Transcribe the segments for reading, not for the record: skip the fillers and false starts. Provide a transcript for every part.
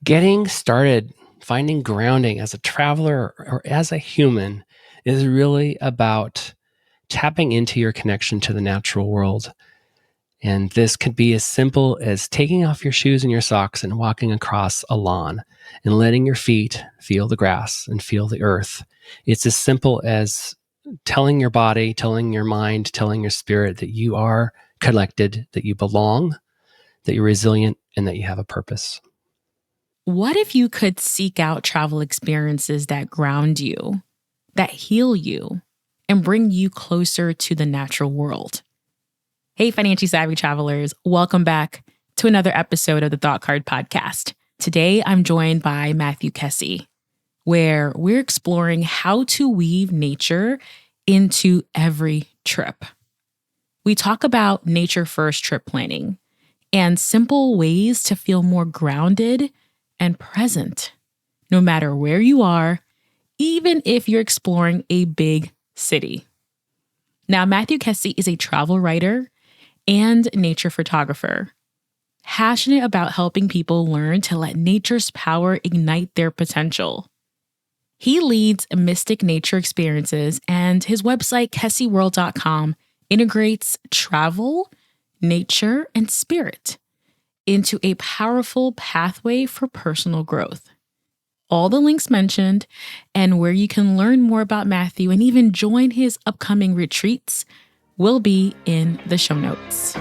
Getting started, finding grounding as a traveler or as a human is really about tapping into your connection to the natural world. And this could be as simple as taking off your shoes and your socks and walking across a lawn and letting your feet feel the grass and feel the earth. It's as simple as telling your body, telling your mind, telling your spirit that you are connected, that you belong, that you're resilient, and that you have a purpose. What if you could seek out travel experiences that ground you, that heal you, and bring you closer to the natural world? Hey, financially savvy travelers, welcome back to another episode of the Thought Card Podcast. Today, I'm joined by Matthew Kessi, where we're exploring how to weave nature into every trip. We talk about nature-first trip planning and simple ways to feel more grounded and present, no matter where you are, even if you're exploring a big city. Now, Matthew Kessi is a travel writer and nature photographer, passionate about helping people learn to let nature's power ignite their potential. He leads mystic nature experiences, and his website, kessiworld.com, integrates travel, nature, and spirit into a powerful pathway for personal growth. All the links mentioned and where you can learn more about Matthew and even join his upcoming retreats will be in the show notes.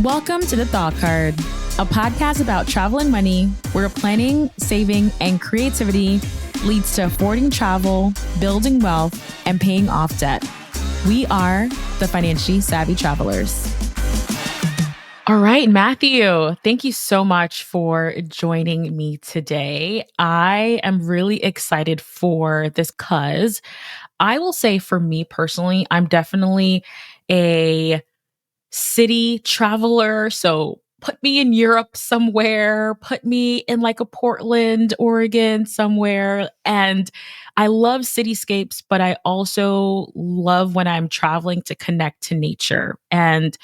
Welcome to The Thought Card, a podcast about travel and money, where planning, saving, and creativity leads to affording travel, building wealth, and paying off debt. We are the financially savvy travelers. All right, Matthew, thank you so much for joining me today. I am really excited for this because I will say for me personally, I'm definitely a city traveler. So put me in Europe somewhere, put me in like a Portland, Oregon somewhere. And I love cityscapes, but I also love when I'm traveling to connect to nature. And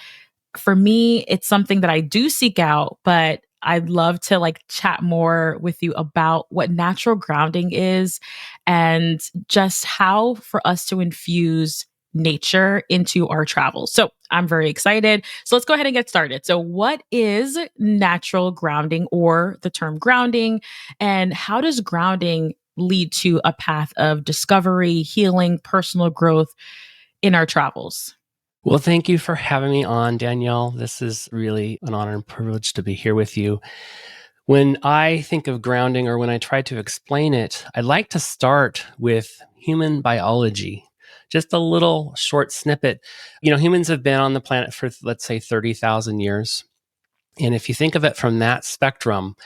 for me, it's something that I do seek out, but I'd love to chat more with you about what natural grounding is and just how for us to infuse nature into our travels. So I'm very excited. So let's go ahead and get started. So what is natural grounding, or the term grounding, and how does grounding lead to a path of discovery, healing, personal growth in our travels? Well, thank you for having me on, Danielle. This is really an honor and privilege to be here with you. When I think of grounding, or when I try to explain it, I like to start with human biology. Just a little short snippet. Humans have been on the planet for, let's say, 30,000 years. And if you think of it from that spectrum,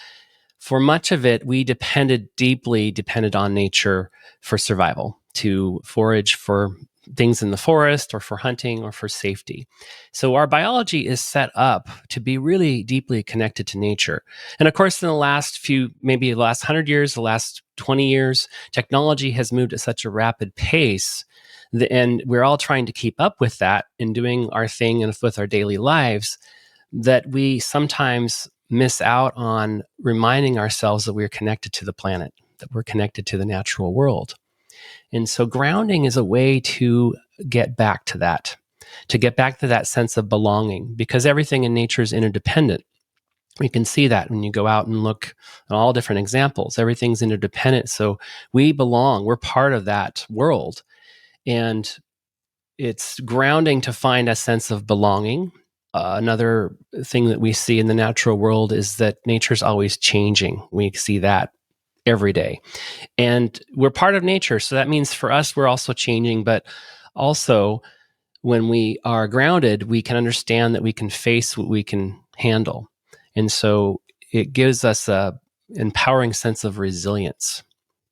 for much of it, we deeply depended on nature for survival, to forage for things in the forest, or for hunting, or for safety. So our biology is set up to be really deeply connected to nature. And of course, in the last maybe the last 100 years, the last 20 years, technology has moved at such a rapid pace, and we're all trying to keep up with that and doing our thing and with our daily lives, that we sometimes miss out on reminding ourselves that we're connected to the planet, that we're connected to the natural world. And so grounding is a way to get back to that, sense of belonging, because everything in nature is interdependent. We can see that when you go out and look at all different examples. Everything's interdependent. So we belong. We're part of that world. And it's grounding to find a sense of belonging. Another thing that we see in the natural world is that nature's always changing. We see that every day. And we're part of nature. So that means for us, we're also changing. But also, when we are grounded, we can understand that we can face what we can handle. And so it gives us an empowering sense of resilience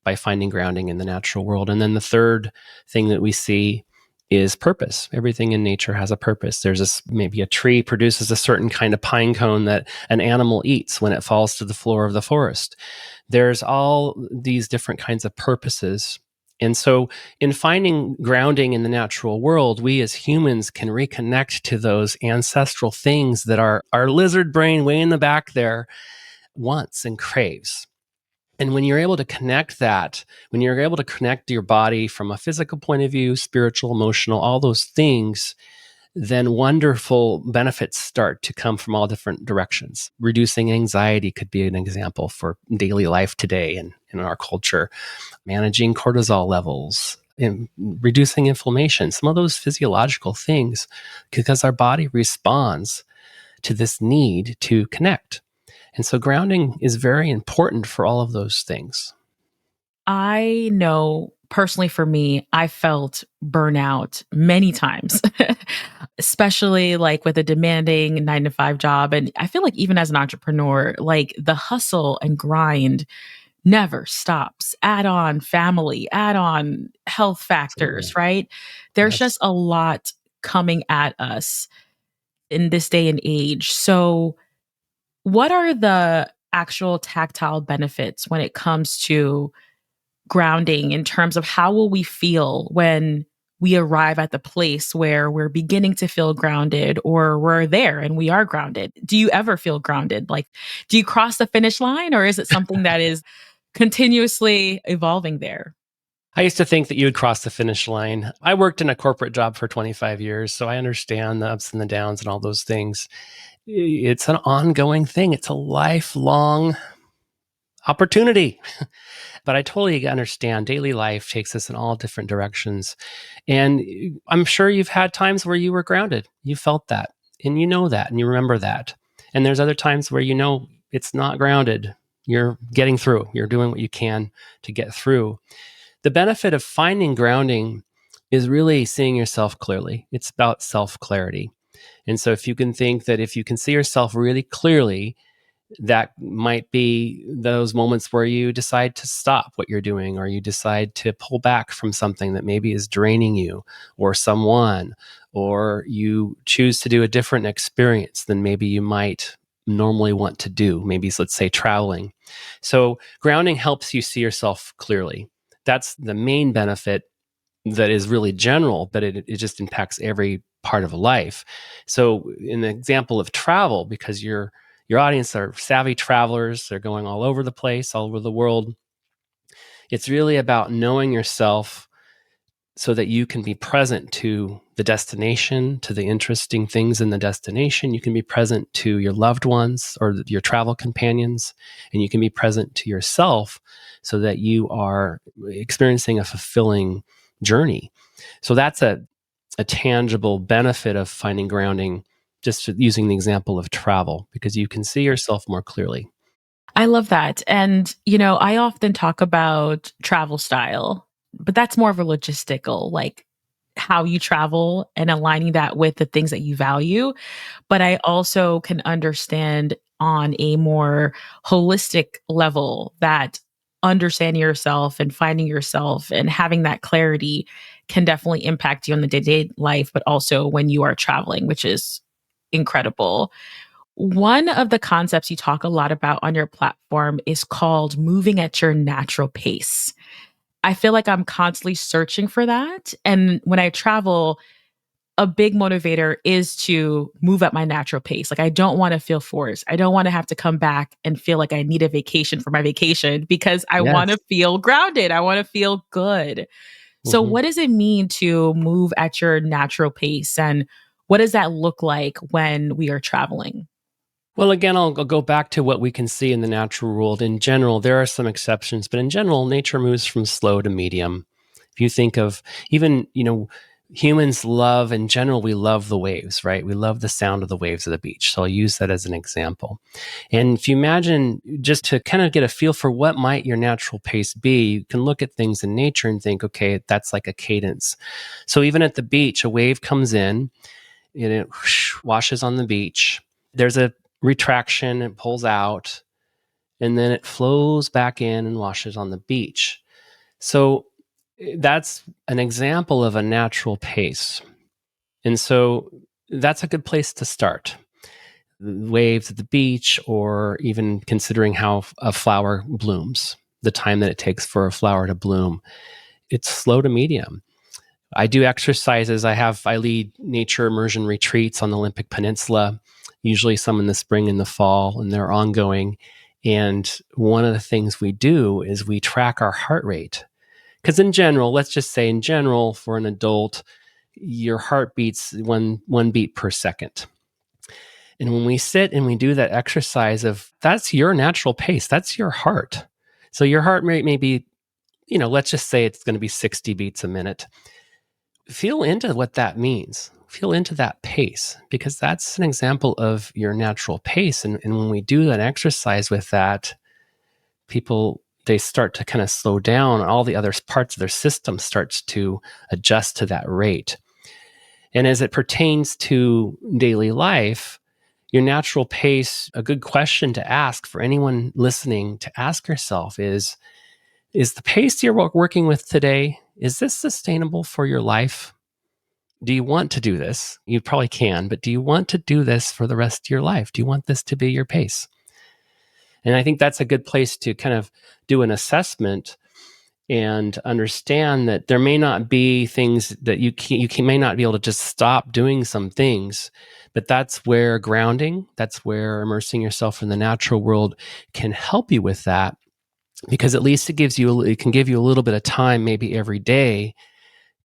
by finding grounding in the natural world. And then the third thing that we see is purpose. Everything in nature has a purpose. Maybe a tree produces a certain kind of pine cone that an animal eats when it falls to the floor of the forest. There's all these different kinds of purposes And so, in finding grounding in the natural world, we as humans can reconnect to those ancestral things that our lizard brain way in the back there wants and craves. And when you're able to connect that, when you're able to connect your body from a physical point of view, spiritual, emotional, all those things, then wonderful benefits start to come from all different directions. Reducing anxiety could be an example for daily life today and in our culture. Managing cortisol levels, and reducing inflammation, some of those physiological things, because our body responds to this need to connect. And so grounding is very important for all of those things. I know personally for me, I felt burnout many times, especially like with a demanding 9 to 5 job. And I feel like even as an entrepreneur, like the hustle and grind never stops. Add on family, add on health Absolutely. factors, right? There's Yes. just a lot coming at us in this day and age. So, what are the actual tactile benefits when it comes to grounding in terms of how will we feel when we arrive at the place where we're beginning to feel grounded or we're there and we are grounded? Do you ever feel grounded? Like, do you cross the finish line or is it something that is continuously evolving there? I used to think that you would cross the finish line. I worked in a corporate job for 25 years, so I understand the ups and the downs and all those things. It's an ongoing thing. It's a lifelong opportunity. But I totally understand daily life takes us in all different directions. And I'm sure you've had times where you were grounded. You felt that and you know that and you remember that. And there's other times where you know it's not grounded. You're getting through, you're doing what you can to get through. The benefit of finding grounding is really seeing yourself clearly. It's about self clarity. And so if you can think that if you can see yourself really clearly, that might be those moments where you decide to stop what you're doing or you decide to pull back from something that maybe is draining you or someone, or you choose to do a different experience than maybe you might normally want to do. Maybe, let's say, traveling. So grounding helps you see yourself clearly. That's the main benefit that is really general, but it just impacts every part of life. So in the example of travel, because your audience are savvy travelers, they're going all over the place, all over the world. It's really about knowing yourself so that you can be present to the destination, to the interesting things in the destination. You can be present to your loved ones or your travel companions, and you can be present to yourself so that you are experiencing a fulfilling journey. So that's a tangible benefit of finding grounding, just using the example of travel, because you can see yourself more clearly. I love that. And, I often talk about travel style, but that's more of a logistical, like how you travel and aligning that with the things that you value. But I also can understand on a more holistic level that understanding yourself and finding yourself and having that clarity can definitely impact you on the day-to-day life, but also when you are traveling, which is incredible. One of the concepts you talk a lot about on your platform is called moving at your natural pace. I feel like I'm constantly searching for that. And when I travel, a big motivator is to move at my natural pace. Like, I don't want to feel forced. I don't want to have to come back and feel like I need a vacation for my vacation because I want Yes. to feel grounded. I want to feel good. So, Mhm. what does it mean to move at your natural pace? And what does that look like when we are traveling? Well, again, I'll go back to what we can see in the natural world. In general, there are some exceptions, but in general, nature moves from slow to medium. If you think of even, humans love, in general, we love the waves, right? We love the sound of the waves of the beach. So I'll use that as an example. And if you imagine, just to kind of get a feel for what might your natural pace be, you can look at things in nature and think, okay, that's like a cadence. So even at the beach, a wave comes in and it washes on the beach. There's a retraction, it pulls out, and then it flows back in and washes on the beach. So that's an example of a natural pace. And so that's a good place to start. Waves at the beach, or even considering how a flower blooms, the time that it takes for a flower to bloom. it's slow to medium. I do exercises. I lead nature immersion retreats on the Olympic Peninsula, usually some in the spring and the fall, and they're ongoing. And one of the things we do is we track our heart rate. Because in general, let's just say in general, for an adult, your heart beats one beat per second. And when we sit and we do that exercise that's your natural pace, that's your heart. So your heart rate may be, let's just say it's going to be 60 beats a minute. Feel into what that means. Feel into that pace, because that's an example of your natural pace. And when we do that exercise with that, people, they start to kind of slow down. All the other parts of their system starts to adjust to that rate. And as it pertains to daily life, your natural pace, a good question to ask for anyone listening to ask yourself is the pace you're working with today, is this sustainable for your life? Do you want to do this? You probably can, but do you want to do this for the rest of your life? Do you want this to be your pace? And I think that's a good place to kind of do an assessment and understand that there may not be things that you may not be able to just stop doing some things, but that's where grounding, that's where immersing yourself in the natural world can help you with that, because at least it can give you a little bit of time, maybe every day,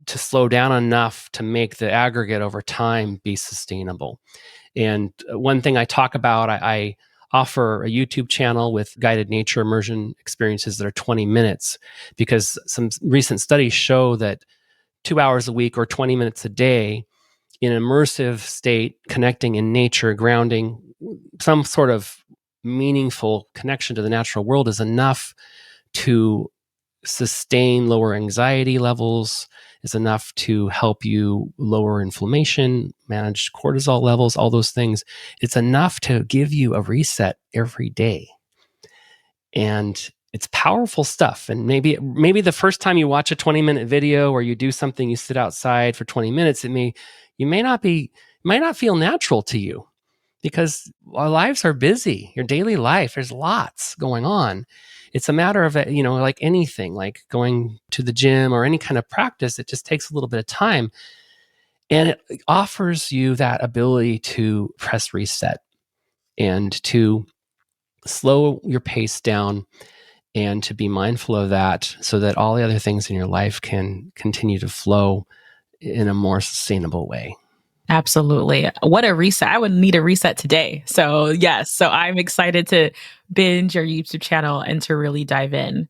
to slow down enough to make the aggregate over time be sustainable. And one thing I talk about, I offer a YouTube channel with guided nature immersion experiences that are 20 minutes, because some recent studies show that 2 hours a week or 20 minutes a day in an immersive state, connecting in nature, grounding, some sort of meaningful connection to the natural world is enough to sustain lower anxiety levels, is enough to help you lower inflammation, manage cortisol levels, all those things. It's enough to give you a reset every day. And it's powerful stuff. And maybe the first time you watch a 20-minute video or you do something, you sit outside for 20 minutes, it might not feel natural to you, because our lives are busy. Your daily life, there's lots going on. It's a matter of, like anything, like going to the gym or any kind of practice, it just takes a little bit of time. And it offers you that ability to press reset and to slow your pace down and to be mindful of that, so that all the other things in your life can continue to flow in a more sustainable way. Absolutely. What a reset. I would need a reset today. So, yes. So, I'm excited to binge your YouTube channel and to really dive in.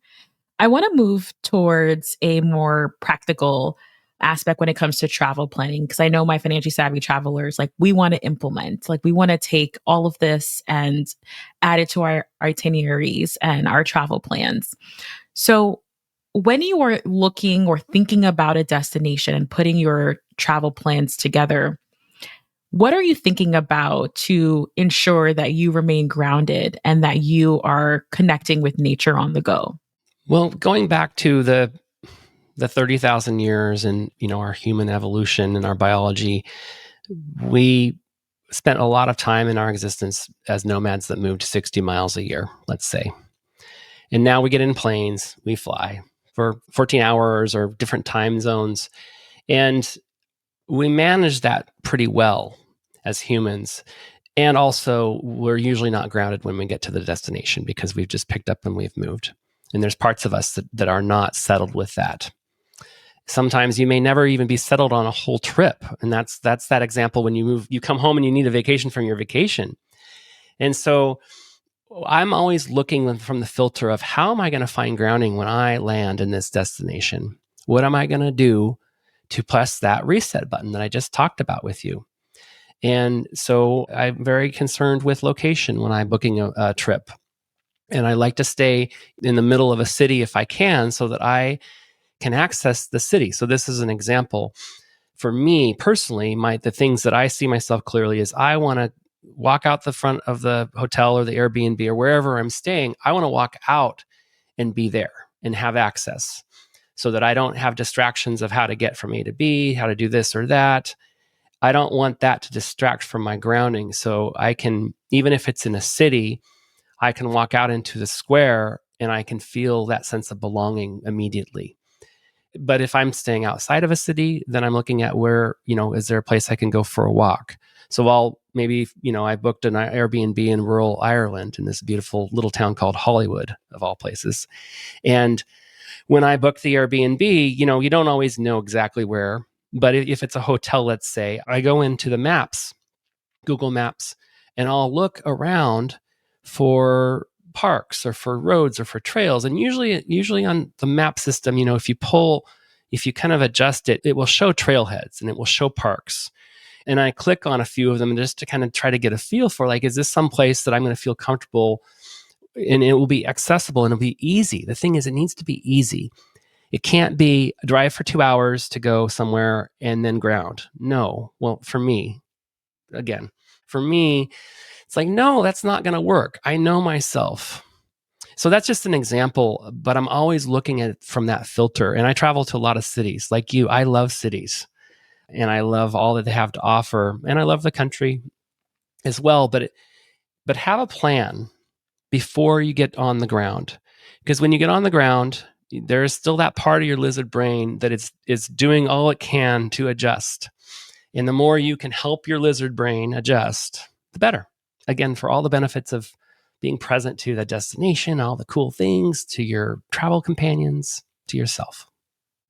I want to move towards a more practical aspect when it comes to travel planning, because I know my financially savvy travelers, like, we want to implement, like, we want to take all of this and add it to our itineraries and our travel plans. So, when you are looking or thinking about a destination and putting your travel plans together, what are you thinking about to ensure that you remain grounded and that you are connecting with nature on the go? Well, going back to the 30,000 years and, our human evolution and our biology, we spent a lot of time in our existence as nomads that moved 60 miles a year, let's say. And now we get in planes, we fly for 14 hours or different time zones. And we manage that pretty well as humans. And also, we're usually not grounded when we get to the destination, because we've just picked up and we've moved. And there's parts of us that are not settled with that. Sometimes you may never even be settled on a whole trip. And that's that example when you move, you come home and you need a vacation from your vacation. And so I'm always looking from the filter of, how am I going to find grounding when I land in this destination? What am I going to do to press that reset button that I just talked about with you? And so I'm very concerned with location when I'm booking a trip. And I like to stay in the middle of a city if I can, so that I can access the city. So this is an example. For me personally, the things that I see myself clearly is, I want to walk out the front of the hotel or the Airbnb or wherever I'm staying. I want to walk out and be there and have access, so that I don't have distractions of how to get from A to B, how to do this or that. I don't want that to distract from my grounding. So I can, even if it's in a city, I can walk out into the square and I can feel that sense of belonging immediately. But if I'm staying outside of a city, then I'm looking at where, is there a place I can go for a walk? So I booked an Airbnb in rural Ireland in this beautiful little town called Hollywood, of all places. And when I booked the Airbnb, you don't always know exactly where, but if it's a hotel, let's say, I go into the maps, Google Maps, and I'll look around for parks or for roads or for trails. And usually on the map system, if you kind of adjust it, it will show trailheads and it will show parks. And I click on a few of them just to kind of try to get a feel for, like, is this some place that I'm going to feel comfortable and it will be accessible and it'll be easy. The thing is, it needs to be easy. It can't be drive for 2 hours to go somewhere and then ground. No. Well, for me, it's like, no, that's not going to work. I know myself. So that's just an example, but I'm always looking at it from that filter. And I travel to a lot of cities. Like you, I love cities and I love all that they have to offer. And I love the country as well. But have a plan before you get on the ground. Because when you get on the ground, there is still that part of your lizard brain that is doing all it can to adjust. And the more you can help your lizard brain adjust, the better. Again, for all the benefits of being present to the destination, all the cool things, to your travel companions, to yourself.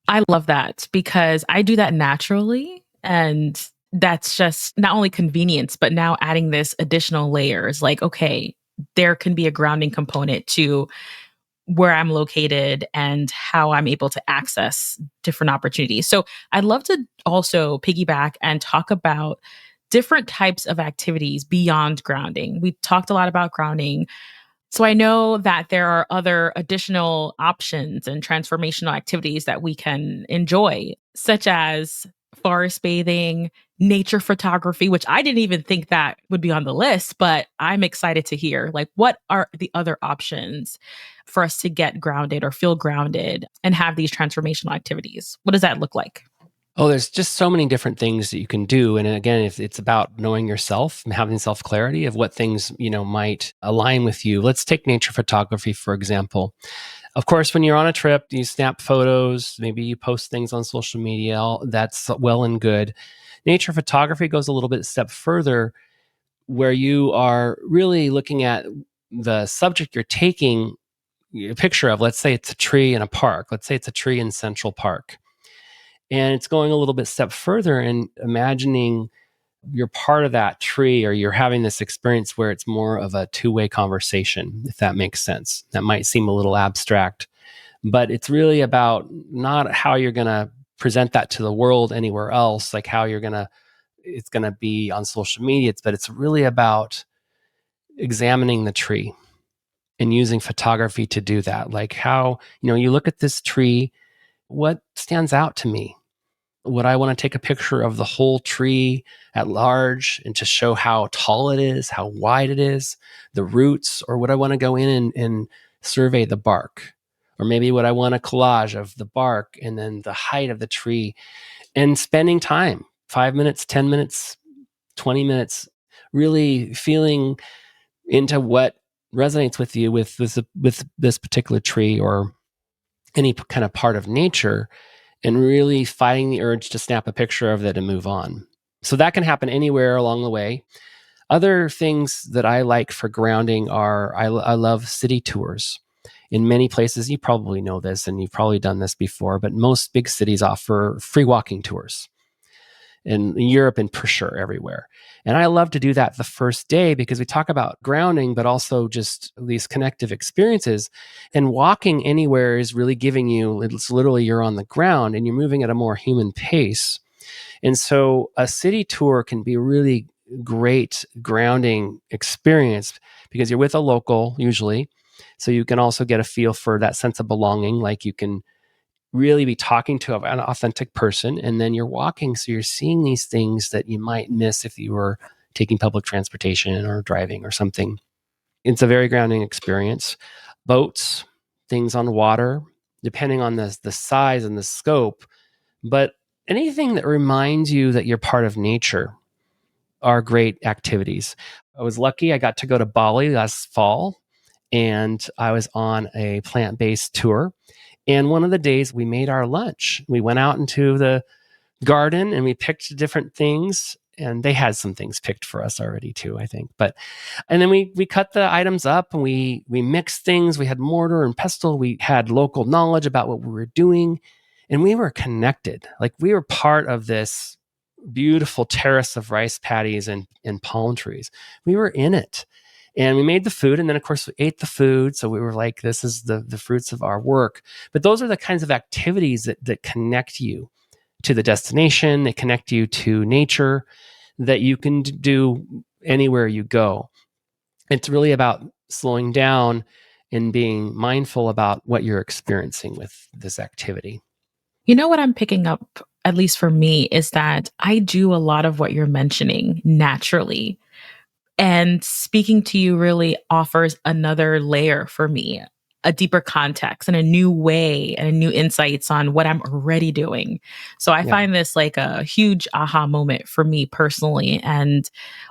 I love that because I do that naturally. And that's just not only convenience, but now adding this additional layers like, okay, there can be a grounding component to where I'm located and how I'm able to access different opportunities. So I'd love to also piggyback and talk about different types of activities beyond grounding. We talked a lot about grounding. So I know that there are other additional options and transformational activities that we can enjoy, such as forest bathing, nature photography, which I didn't even think that would be on the list, but I'm excited to hear, like, what are the other options for us to get grounded or feel grounded and have these transformational activities? What does that look like? Oh, there's just so many different things that you can do. And again, if it's about knowing yourself and having self-clarity of what things, might align with you. Let's take nature photography, for example. Of course, when you're on a trip, you snap photos, maybe you post things on social media, that's well and good. Nature photography goes a little bit step further, where you are really looking at the subject you're taking a picture of. Let's say it's a tree in a park. Let's say it's a tree in Central Park. And it's going a little bit step further and imagining you're part of that tree, or you're having this experience where it's more of a two-way conversation, if that makes sense. That might seem a little abstract, but it's really about not how you're going to present that to the world anywhere else, like how it's going to be on social media, but it's really about examining the tree and using photography to do that. Like how, you look at this tree, what stands out to me? Would I want to take a picture of the whole tree at large and to show how tall it is, how wide it is, the roots, or would I want to go in and survey the bark? Or maybe would I want a collage of the bark and then the height of the tree, and spending time, 5 minutes, 10 minutes, 20 minutes, really feeling into what resonates with you with this particular tree or any kind of part of nature, and really fighting the urge to snap a picture of it and move on. So that can happen anywhere along the way. Other things that I like for grounding are, I love city tours. In many places, you probably know this and you've probably done this before, but most big cities offer free walking tours. In Europe and for sure everywhere. And I love to do that the first day because we talk about grounding, but also just these connective experiences. And walking anywhere is really giving you, it's literally you're on the ground and you're moving at a more human pace. And so a city tour can be a really great grounding experience because you're with a local usually. So you can also get a feel for that sense of belonging, like you can really be talking to an authentic person, and then you're walking, so you're seeing these things that you might miss if you were taking public transportation or driving or something. It's a very grounding experience. Boats, things on water, depending on the size and the scope, but anything that reminds you that you're part of nature are great activities. I was lucky, I got to go to Bali last fall, and I was on a plant-based tour. And one of the days we made our lunch. We went out into the garden and we picked different things. And they had some things picked for us already too, I think. And then we cut the items up and we mixed things. We had mortar and pestle. We had local knowledge about what we were doing. And we were connected. Like we were part of this beautiful terrace of rice paddies and palm trees. We were in it. And we made the food. And then, of course, we ate the food. So we were like, this is the fruits of our work. But those are the kinds of activities that connect you to the destination. They connect you to nature that you can do anywhere you go. It's really about slowing down and being mindful about what you're experiencing with this activity. You know what I'm picking up, at least for me, is that I do a lot of what you're mentioning naturally. And speaking to you really offers another layer for me, a deeper context and a new way and a new insights on what I'm already doing. So I Yeah. find this like a huge aha moment for me personally. And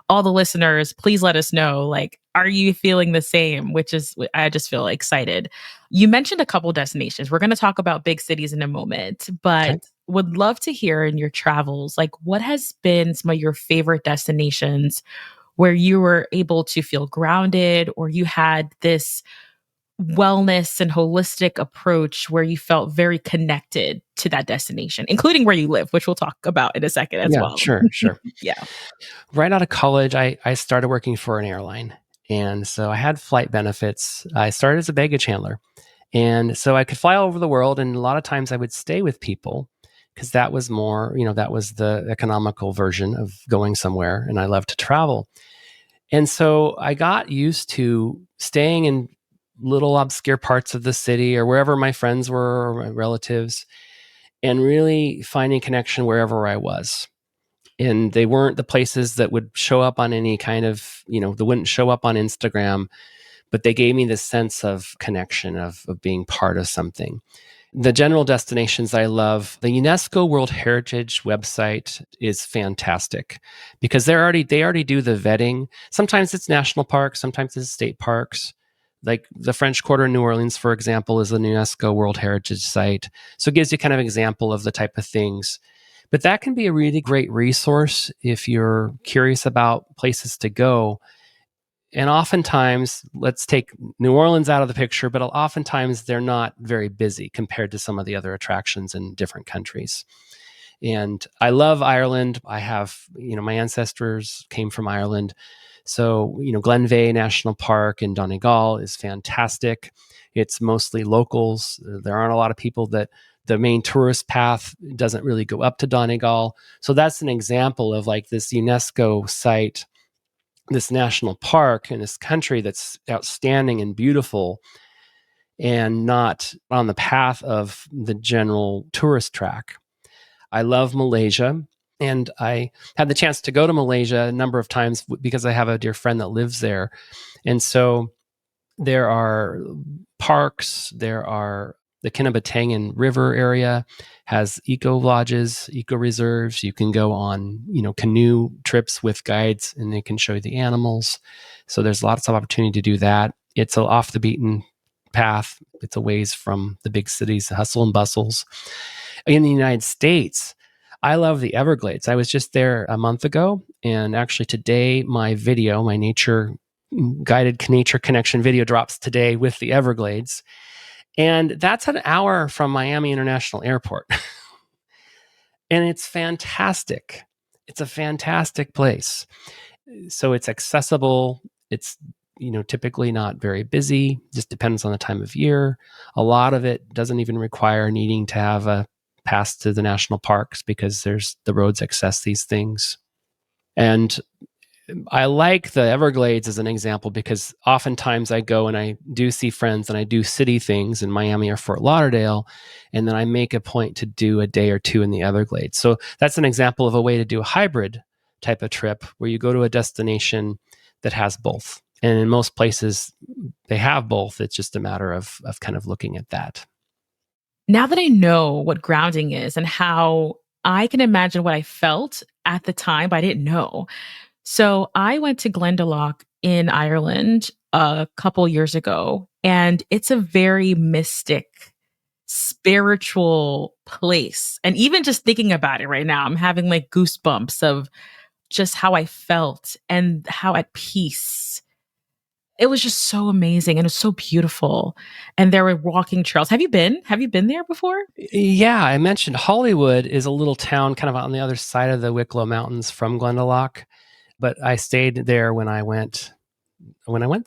all the listeners, please let us know, like, are you feeling the same? Which is, I just feel excited. You mentioned a couple destinations. We're going to talk about big cities in a moment, but Okay. would love to hear in your travels, like what has been some of your favorite destinations where you were able to feel grounded or you had this wellness and holistic approach where you felt very connected to that destination, including where you live, which we'll talk about in a second as Yeah, well. sure, sure. Yeah. Right out of college, I started working for an airline. And so I had flight benefits. I started as a baggage handler. And so I could fly all over the world. And a lot of times I would stay with people because that was more, that was the economical version of going somewhere. And I love to travel. And so I got used to staying in little obscure parts of the city or wherever my friends were or my relatives and really finding connection wherever I was. And they weren't the places that would show up on any kind of, they wouldn't show up on Instagram, but they gave me this sense of connection, of being part of something. The general destinations I love, the UNESCO World Heritage website is fantastic because they already do the vetting. Sometimes it's national parks, sometimes it's state parks. Like the French Quarter in New Orleans, for example, is a UNESCO World Heritage site. So it gives you kind of an example of the type of things. But that can be a really great resource if you're curious about places to go. And oftentimes, let's take New Orleans out of the picture, but oftentimes they're not very busy compared to some of the other attractions in different countries. And I love Ireland. I have, my ancestors came from Ireland. So, Glenveigh National Park in Donegal is fantastic. It's mostly locals. There aren't a lot of people that the main tourist path doesn't really go up to Donegal. So that's an example of like this UNESCO site, this national park in this country that's outstanding and beautiful and not on the path of the general tourist track. I love Malaysia. And I had the chance to go to Malaysia a number of times because I have a dear friend that lives there. And so there are parks, there are the Kinabatangan River area has eco lodges, eco reserves. You can go on, canoe trips with guides and they can show you the animals. So there's lots of opportunity to do that. It's off the beaten path. It's a ways from the big cities, the hustle and bustles. In the United States, I love the Everglades. I was just there a month ago. And actually today, my nature guided nature connection video drops today with the Everglades. And that's an hour from Miami International Airport. And it's fantastic. It's a fantastic place. So it's accessible. It's, typically not very busy, just depends on the time of year. A lot of it doesn't even require needing to have a pass to the national parks because there's the roads access these things. And I like the Everglades as an example because oftentimes I go and I do see friends and I do city things in Miami or Fort Lauderdale, and then I make a point to do a day or two in the Everglades. So that's an example of a way to do a hybrid type of trip where you go to a destination that has both. And in most places, they have both. It's just a matter of kind of looking at that. Now that I know what grounding is and how I can imagine what I felt at the time, but I didn't know. So I went to Glendalough in Ireland a couple years ago, and it's a very mystic spiritual place. And even just thinking about it right now, I'm having like goosebumps of just how I felt and how at peace. It was just so amazing and it was so beautiful. And there were walking trails. Have you been? Have you been there before? Yeah, I mentioned Hollywood is a little town kind of on the other side of the Wicklow Mountains from Glendalough, but I stayed there when I went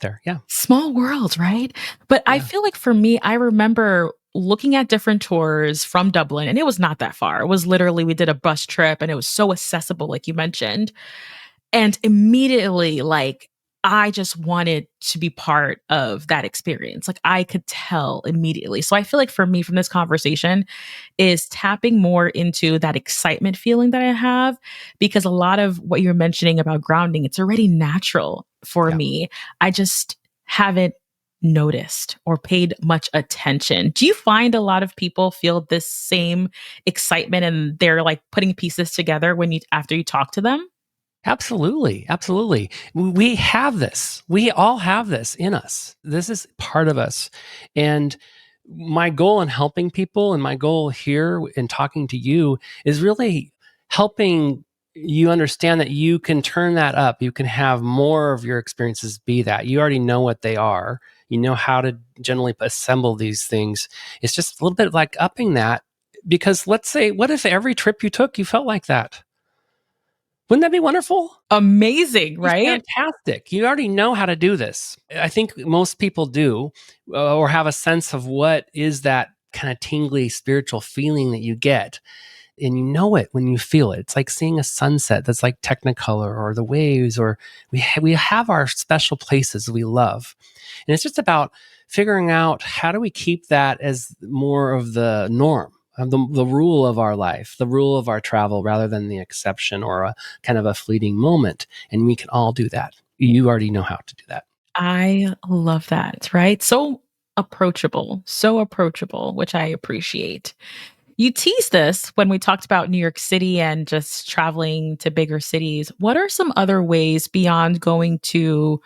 there. Yeah. Small world, right? But I Yeah. feel like for me, I remember looking at different tours from Dublin, and it was not that far. It was literally, we did a bus trip and it was so accessible, like you mentioned. And immediately, like, I just wanted to be part of that experience. Like, I could tell immediately. So I feel like for me, from this conversation, is tapping more into that excitement feeling that I have, because a lot of what you're mentioning about grounding, it's already natural for Yeah. me. I just haven't noticed or paid much attention. Do you find a lot of people feel this same excitement and they're like putting pieces together when you after you talk to them? Absolutely. Absolutely. We have this. We all have this in us. This is part of us. And my goal in helping people and my goal here in talking to you is really helping you understand that you can turn that up. You can have more of your experiences be that. You already know what they are. You know how to generally assemble these things. It's just a little bit like upping that, because let's say, what if every trip you took, you felt like that? Wouldn't that be wonderful? Amazing, Be right? fantastic. You already know how to do this. I think most people do, or have a sense of what is that kind of tingly spiritual feeling that you get. And you know it when you feel it. It's like seeing a sunset that's like Technicolor, or the waves, or we have our special places we love. And it's just about figuring out, how do we keep that as more of the norm, the rule of our life, the rule of our travel, rather than the exception or a kind of a fleeting moment. And we can all do that. You already know how to do that. I love that, right? So approachable, which I appreciate. You teased this when we talked about New York City and just traveling to bigger cities. What are some other ways beyond going to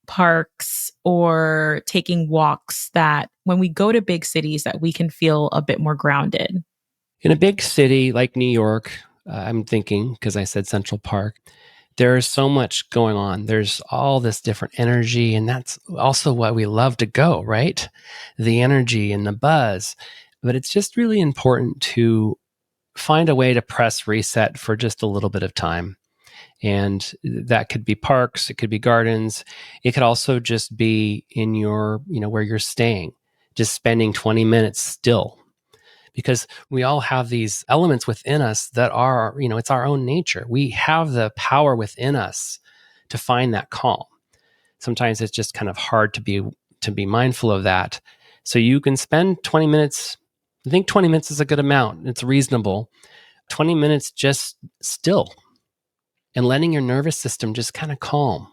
parks or taking walks that when we go to big cities that we can feel a bit more grounded? In a big city like New York, I'm thinking, because I said Central Park, there is so much going on. There's all this different energy, and that's also why we love to go, right? The energy and the buzz. But it's just really important to find a way to press reset for just a little bit of time. And that could be parks, it could be gardens, it could also just be in your, where you're staying, just spending 20 minutes still, because we all have these elements within us that are, it's our own nature. We have the power within us to find that calm. Sometimes it's just kind of hard to be mindful of that. So you can spend 20 minutes. I think 20 minutes is a good amount. It's reasonable. 20 minutes just still, and letting your nervous system just kind of calm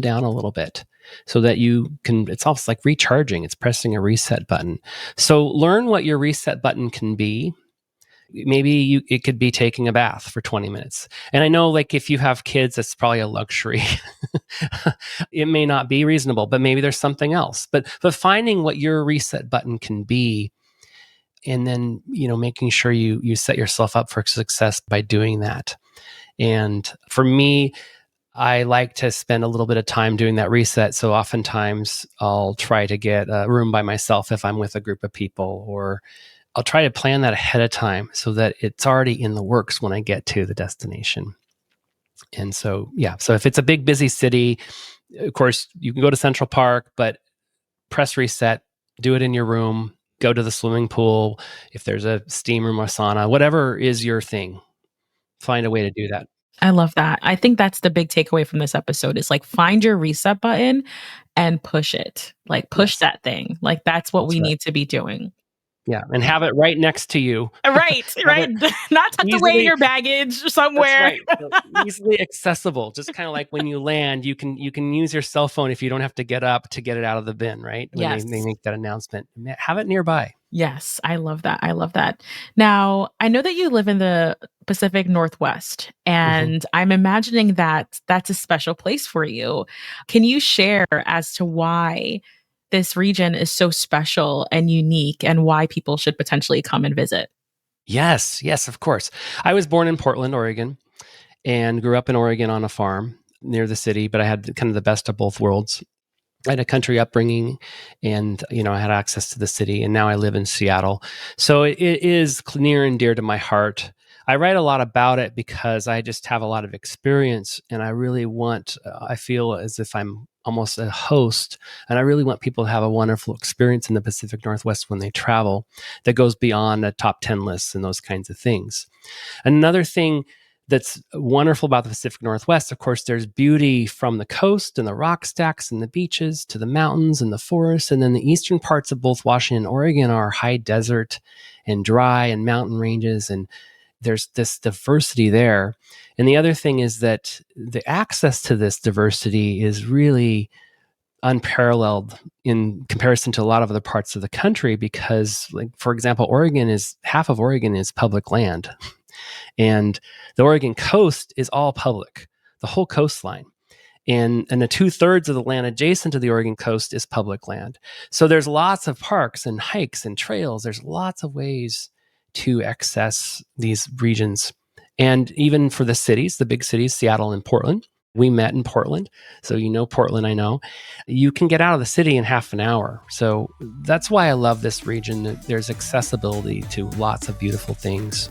down a little bit, so that you can, it's almost like recharging. It's pressing a reset button. So learn what your reset button can be. Maybe it could be taking a bath for 20 minutes. And I know, like, if you have kids, that's probably a luxury. It may not be reasonable, but maybe there's something else. But finding what your reset button can be, and then, making sure you set yourself up for success by doing that. And for me, I like to spend a little bit of time doing that reset. So oftentimes I'll try to get a room by myself if I'm with a group of people, or I'll try to plan that ahead of time so that it's already in the works when I get to the destination. And so, yeah, so if it's a big, busy city, of course, you can go to Central Park, but press reset, do it in your room, go to the swimming pool. If there's a steam room or sauna, whatever is your thing, find a way to do that. I love that. I think that's the big takeaway from this episode is like find your reset button and push it. Like push Yes, that thing. Like that's what that's we right. need to be doing. Yeah, and have it right next to you. Right, Have right. it Not tucked away in easily. your baggage That's somewhere. right. So easily accessible. Just kind of like when you land, you can use your cell phone if you don't have to get up to get it out of the bin, right? When they Yes. make that announcement. Have it nearby. Yes, I love that. I love that. Now, I know that you live in the Pacific Northwest, Mhm. and I'm imagining that that's a special place for you. Can you share as to why this region is so special and unique and why people should potentially come and visit. Yes, of course. I was born in Portland, Oregon, and grew up in Oregon on a farm near the city, but I had kind of the best of both worlds. I had a country upbringing and, I had access to the city, and now I live in Seattle. So it is near and dear to my heart. I write a lot about it because I just have a lot of experience, and I really I feel as if I'm almost a host, and I really want people to have a wonderful experience in the Pacific Northwest when they travel that goes beyond the top 10 lists and those kinds of things. Another thing that's wonderful about the Pacific Northwest, of course, there's beauty from the coast and the rock stacks and the beaches to the mountains and the forests. And then the eastern parts of both Washington and Oregon are high desert and dry and mountain ranges. And there's this diversity there. And the other thing is that the access to this diversity is really unparalleled in comparison to a lot of other parts of the country because, like, for example, half of Oregon is public land. And the Oregon coast is all public, the whole coastline. And the 2/3 of the land adjacent to the Oregon coast is public land. So there's lots of parks and hikes and trails. There's lots of ways to access these regions. And even for the cities, the big cities, Seattle and Portland, we met in Portland. So Portland, I know. You can get out of the city in half an hour. So that's why I love this region. There's accessibility to lots of beautiful things.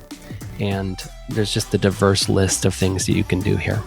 And there's just a diverse list of things that you can do here.